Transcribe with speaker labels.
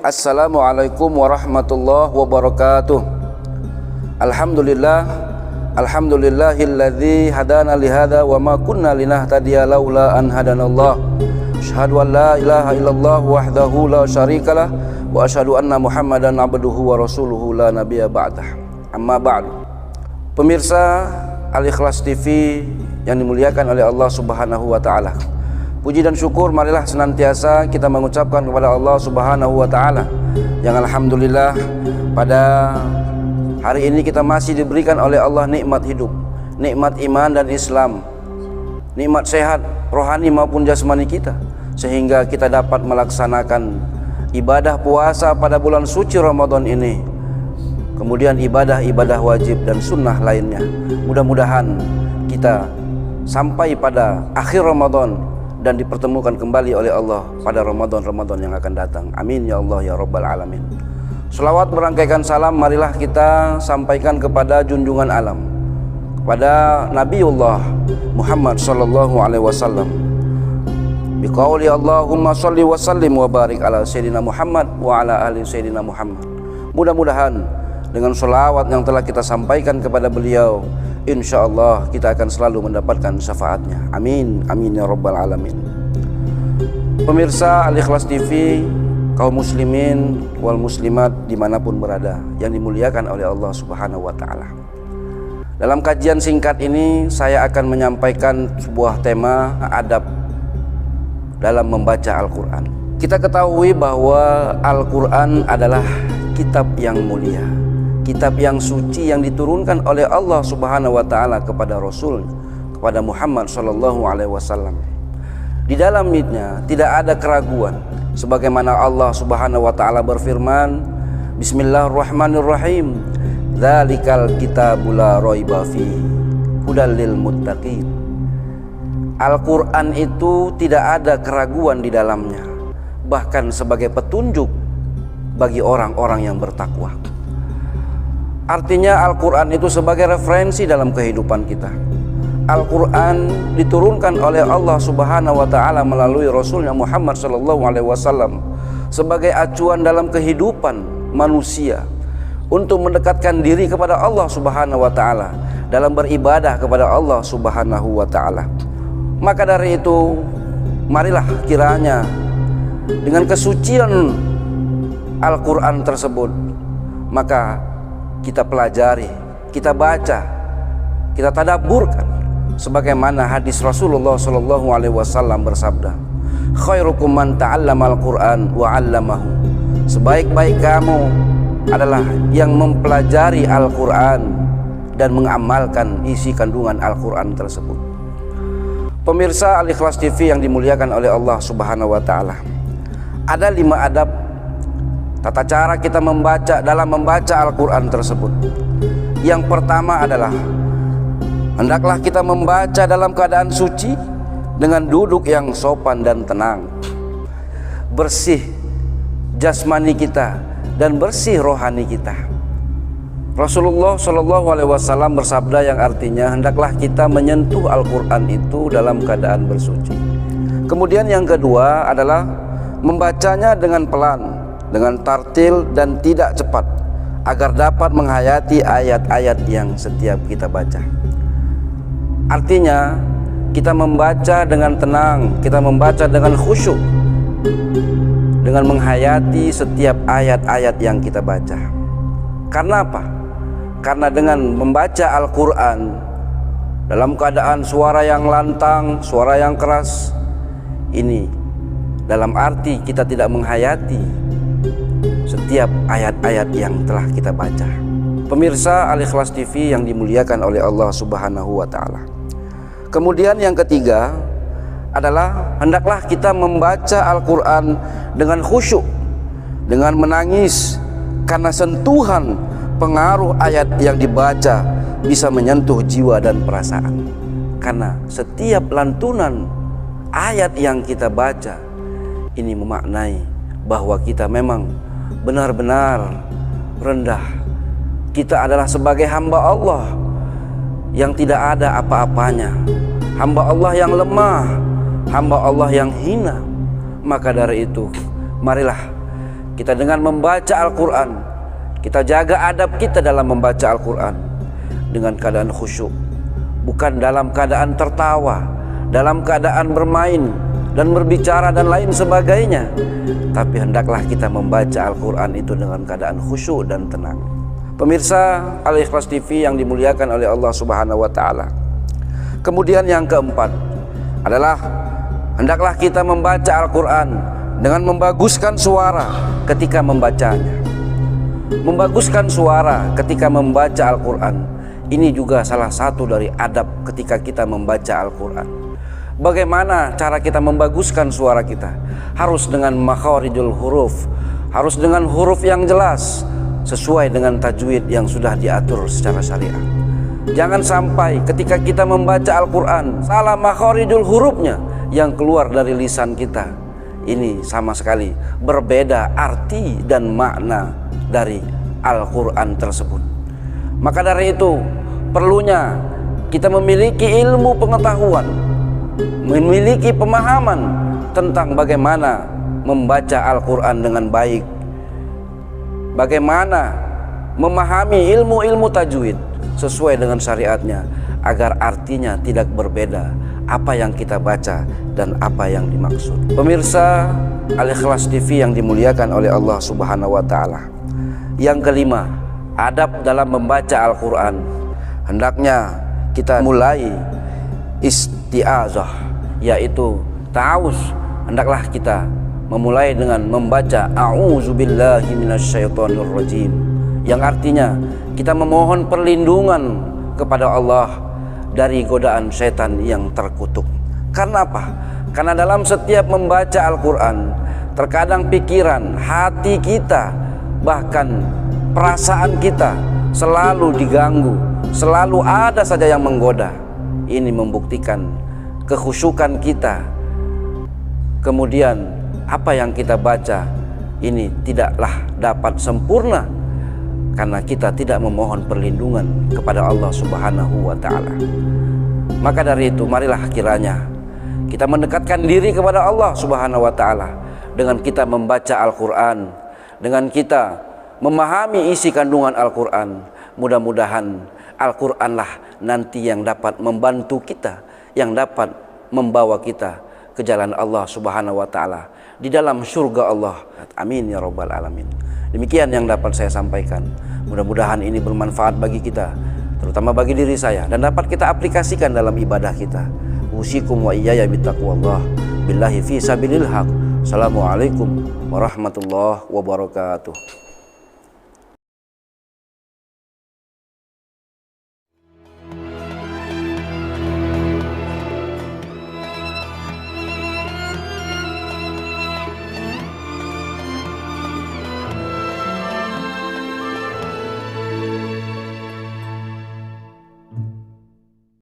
Speaker 1: Assalamualaikum warahmatullahi wabarakatuh. Alhamdulillahilladzi hadana lihada wa ma kunna linahtadiya laula an hadanallah. Asyhadu an la ilaha illallah wahdahu la syarikalah wa asyhadu anna Muhammadan abduhu wa rasuluhu la nabiyya ba'dah. Amma ba'du. Pemirsa Al-Ikhlas TV yang dimuliakan oleh Allah Subhanahu wa taala. Puji dan syukur marilah senantiasa kita mengucapkan kepada Allah Subhanahu wa taala yang alhamdulillah pada hari ini kita masih diberikan oleh Allah nikmat hidup, nikmat iman dan Islam, nikmat sehat rohani maupun jasmani kita, sehingga kita dapat melaksanakan ibadah puasa pada bulan suci Ramadan ini, kemudian ibadah-ibadah wajib dan sunnah lainnya. Mudah-mudahan kita sampai pada akhir Ramadan dan dipertemukan kembali oleh Allah pada Ramadan yang akan datang. Amin ya Allah ya Rabbal Alamin. Selawat berangkaikan salam marilah kita sampaikan kepada junjungan alam, kepada Nabiullah Muhammad sallallahu alaihi wasallam. Biqauli Allahumma shalli wa sallim wa barik ala sayyidina Muhammad wa ala ali sayyidina Muhammad. Mudah-mudahan dengan selawat yang telah kita sampaikan kepada beliau, insyaallah kita akan selalu mendapatkan syafaatnya. Amin, amin ya Rabbal Alamin. Pemirsa Al-Ikhlas TV, kaum muslimin wal muslimat dimanapun berada yang dimuliakan oleh Allah Subhanahu wa ta'ala. Dalam kajian singkat ini saya akan menyampaikan sebuah tema adab dalam membaca Al-Quran. Kita ketahui bahwa Al-Quran adalah kitab yang mulia, kitab yang suci yang diturunkan oleh Allah Subhanahu wa taala kepada Rasul, kepada Muhammad sallallahu alaihi wasallam. Di dalamnya tidak ada keraguan, sebagaimana Allah Subhanahu wa taala berfirman, Bismillahirrahmanirrahim. Dzalikal kitabul la raiba fihi hudal lil muttaqin. Al-Qur'an itu tidak ada keraguan di dalamnya, bahkan sebagai petunjuk bagi orang-orang yang bertakwa. Artinya Al-Quran itu sebagai referensi dalam kehidupan kita. Al-Quran diturunkan oleh Allah Subhanahu wa ta'ala melalui Rasulnya Muhammad sallallahu alaihi wasallam sebagai acuan dalam kehidupan manusia untuk mendekatkan diri kepada Allah Subhanahu wa ta'ala dalam beribadah kepada Allah Subhanahu wa ta'ala. Maka dari itu marilah kiranya dengan kesucian Al-Quran tersebut maka kita pelajari, kita baca, kita tadabburkan sebagaimana hadis Rasulullah sallallahu alaihi wasallam bersabda, khairukum man ta'allamal Qur'an wa 'allamahu. Sebaik-baik kamu adalah yang mempelajari Al-Qur'an dan mengamalkan isi kandungan Al-Qur'an tersebut. Pemirsa Al-Ikhlas TV yang dimuliakan oleh Allah Subhanahu wa taala. Ada 5 adab tata cara kita dalam membaca Al-Quran tersebut. Yang pertama adalah hendaklah kita membaca dalam keadaan suci dengan duduk yang sopan dan tenang, bersih jasmani kita dan bersih rohani kita. Rasulullah Shallallahu Alaihi Wasallam bersabda yang artinya hendaklah kita menyentuh Al-Quran itu dalam keadaan bersuci. Kemudian yang kedua adalah membacanya dengan pelan, dengan tartil dan tidak cepat, agar dapat menghayati ayat-ayat yang setiap kita baca. Artinya kita membaca dengan tenang, kita membaca dengan khusyuk, dengan menghayati setiap ayat-ayat yang kita baca. Karena apa? Karena dengan membaca Al-Quran dalam keadaan suara yang lantang, suara yang keras, ini dalam arti kita tidak menghayati setiap ayat-ayat yang telah kita baca. Pemirsa Al-Ikhlas TV yang dimuliakan oleh Allah Subhanahu wa taala. Kemudian yang ketiga adalah hendaklah kita membaca Al-Quran dengan khusyuk, dengan menangis, karena sentuhan pengaruh ayat yang dibaca bisa menyentuh jiwa dan perasaan. Karena setiap lantunan ayat yang kita baca ini memaknai bahwa kita memang benar-benar rendah. Kita adalah sebagai hamba Allah yang tidak ada apa-apanya, hamba Allah yang lemah, hamba Allah yang hina. Maka dari itu marilah kita dengan membaca Al-Quran, kita jaga adab kita dalam membaca Al-Quran dengan keadaan khusyuk, bukan dalam keadaan tertawa, dalam keadaan bermain dan berbicara dan lain sebagainya, tapi hendaklah kita membaca Al-Quran itu dengan keadaan khusyuk dan tenang. Pemirsa Al-Ikhlas TV yang dimuliakan oleh Allah Subhanahu wa Ta'ala. Kemudian yang keempat adalah hendaklah kita membaca Al-Quran dengan membaguskan suara ketika membacanya. Membaguskan suara ketika membaca Al-Quran, ini juga salah satu dari adab ketika kita membaca Al-Quran. Bagaimana cara kita membaguskan suara kita? Harus dengan makharijul huruf, harus dengan huruf yang jelas, sesuai dengan tajwid yang sudah diatur secara syariah. Jangan sampai ketika kita membaca Al-Quran salah makharijul hurufnya yang keluar dari lisan kita. Ini sama sekali berbeda arti dan makna dari Al-Quran tersebut. Maka dari itu perlunya kita memiliki ilmu pengetahuan, memiliki pemahaman tentang bagaimana membaca Al-Quran dengan baik, bagaimana memahami ilmu-ilmu tajwid sesuai dengan syariatnya, agar artinya tidak berbeda apa yang kita baca dan apa yang dimaksud. Pemirsa Al-Ikhlas TV yang dimuliakan oleh Allah Subhanahu wa Ta'ala. Yang kelima, adab dalam membaca Al-Quran. Hendaknya kita mulai isti'azah, yaitu ta'awuz. Hendaklah kita memulai dengan membaca a'udzubillahi minasyaitonirrajim, yang artinya kita memohon perlindungan kepada Allah dari godaan setan yang terkutuk. Karena apa? Karena dalam setiap membaca Al-Quran, terkadang pikiran, hati kita, bahkan perasaan kita selalu diganggu, selalu ada saja yang menggoda. Ini membuktikan kekhusyukan kita. Kemudian apa yang kita baca ini tidaklah dapat sempurna karena kita tidak memohon perlindungan kepada Allah Subhanahu wa Ta'ala. Maka dari itu marilah kiranya kita mendekatkan diri kepada Allah Subhanahu wa Ta'ala dengan kita membaca Al-Quran, dengan kita memahami isi kandungan Al-Quran. Mudah-mudahan Al-Quranlah nanti yang dapat membantu kita, yang dapat membawa kita ke jalan Allah Subhanahu wa Ta'ala di dalam surga Allah. Amin ya rabbal alamin. Demikian yang dapat saya sampaikan. Mudah-mudahan ini bermanfaat bagi kita, terutama bagi diri saya, dan dapat kita aplikasikan dalam ibadah kita. Usikum wa iyaya bittaqwallah. Billahi fi sabilil haq. Assalamualaikum warahmatullahi wabarakatuh.